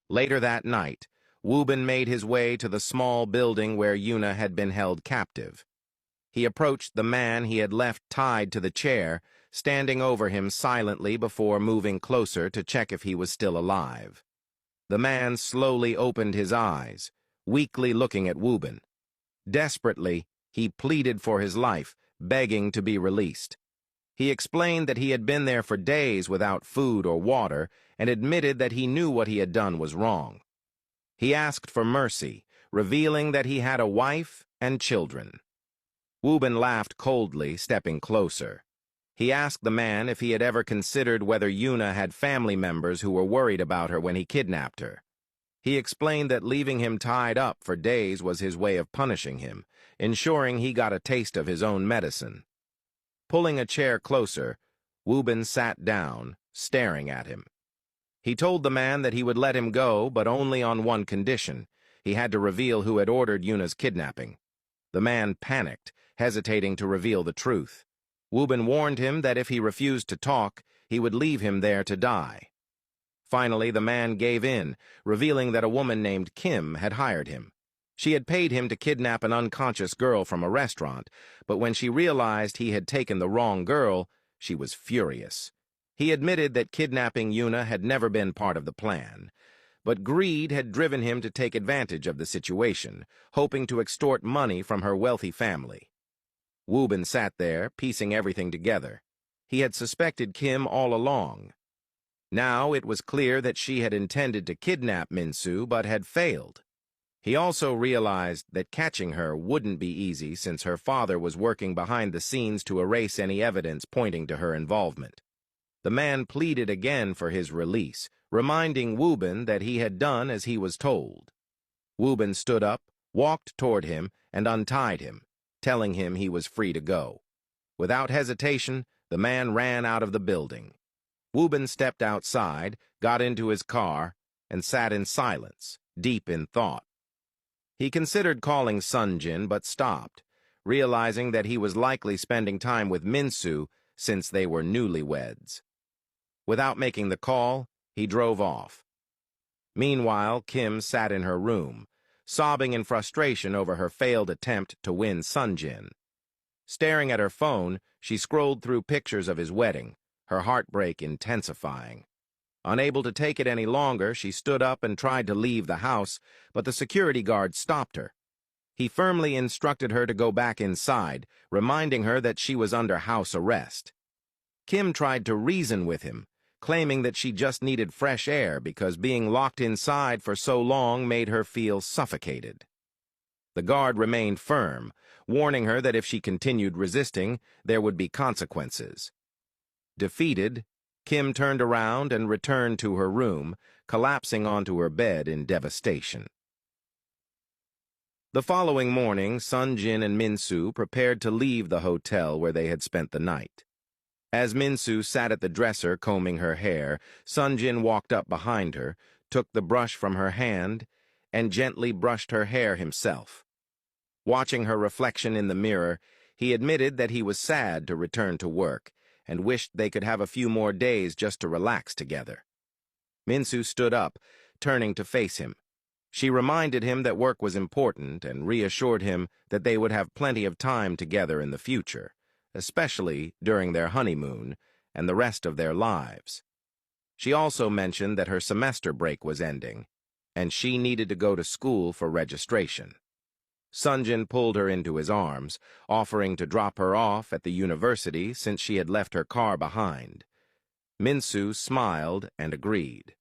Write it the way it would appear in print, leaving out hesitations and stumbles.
Later that night, Wubin made his way to the small building where Yuna had been held captive. He approached the man he had left tied to the chair, standing over him silently before moving closer to check if he was still alive. The man slowly opened his eyes, weakly looking at Wubin. Desperately, he pleaded for his life, begging to be released. He explained that he had been there for days without food or water and admitted that he knew what he had done was wrong. He asked for mercy, revealing that he had a wife and children. Wubin laughed coldly, stepping closer. He asked the man if he had ever considered whether Yuna had family members who were worried about her when he kidnapped her. He explained that leaving him tied up for days was his way of punishing him, ensuring he got a taste of his own medicine. Pulling a chair closer, Wubin sat down, staring at him. He told the man that he would let him go, but only on one condition. He had to reveal who had ordered Yuna's kidnapping. The man panicked, hesitating to reveal the truth. Wubin warned him that if he refused to talk, he would leave him there to die. Finally, the man gave in, revealing that a woman named Kim had hired him. She had paid him to kidnap an unconscious girl from a restaurant, but when she realized he had taken the wrong girl, she was furious. He admitted that kidnapping Yuna had never been part of the plan, but greed had driven him to take advantage of the situation, hoping to extort money from her wealthy family. Wubin sat there, piecing everything together. He had suspected Kim all along. Now it was clear that she had intended to kidnap Minsu, but had failed. He also realized that catching her wouldn't be easy since her father was working behind the scenes to erase any evidence pointing to her involvement. The man pleaded again for his release, reminding Wubin that he had done as he was told. Wubin stood up, walked toward him, and untied him, telling him he was free to go. Without hesitation, the man ran out of the building. Wubin stepped outside, got into his car, and sat in silence, deep in thought. He considered calling Sunjin, but stopped, realizing that he was likely spending time with Minsu since they were newlyweds. Without making the call, he drove off. Meanwhile, Kim sat in her room, sobbing in frustration over her failed attempt to win Sunjin. Staring at her phone, she scrolled through pictures of his wedding, her heartbreak intensifying. Unable to take it any longer, she stood up and tried to leave the house, but the security guard stopped her. He firmly instructed her to go back inside, reminding her that she was under house arrest. Kim tried to reason with him, claiming that she just needed fresh air because being locked inside for so long made her feel suffocated. The guard remained firm, warning her that if she continued resisting, there would be consequences. Defeated, Kim turned around and returned to her room, collapsing onto her bed in devastation. The following morning, Sunjin and Minsu prepared to leave the hotel where they had spent the night. As Minsu sat at the dresser combing her hair, Sunjin walked up behind her, took the brush from her hand, and gently brushed her hair himself. Watching her reflection in the mirror, he admitted that he was sad to return to work, and wished they could have a few more days just to relax together. Minsu stood up, turning to face him. She reminded him that work was important and reassured him that they would have plenty of time together in the future, especially during their honeymoon and the rest of their lives. She also mentioned that her semester break was ending, and she needed to go to school for registration. Sunjin pulled her into his arms, offering to drop her off at the university since she had left her car behind. Minsu smiled and agreed.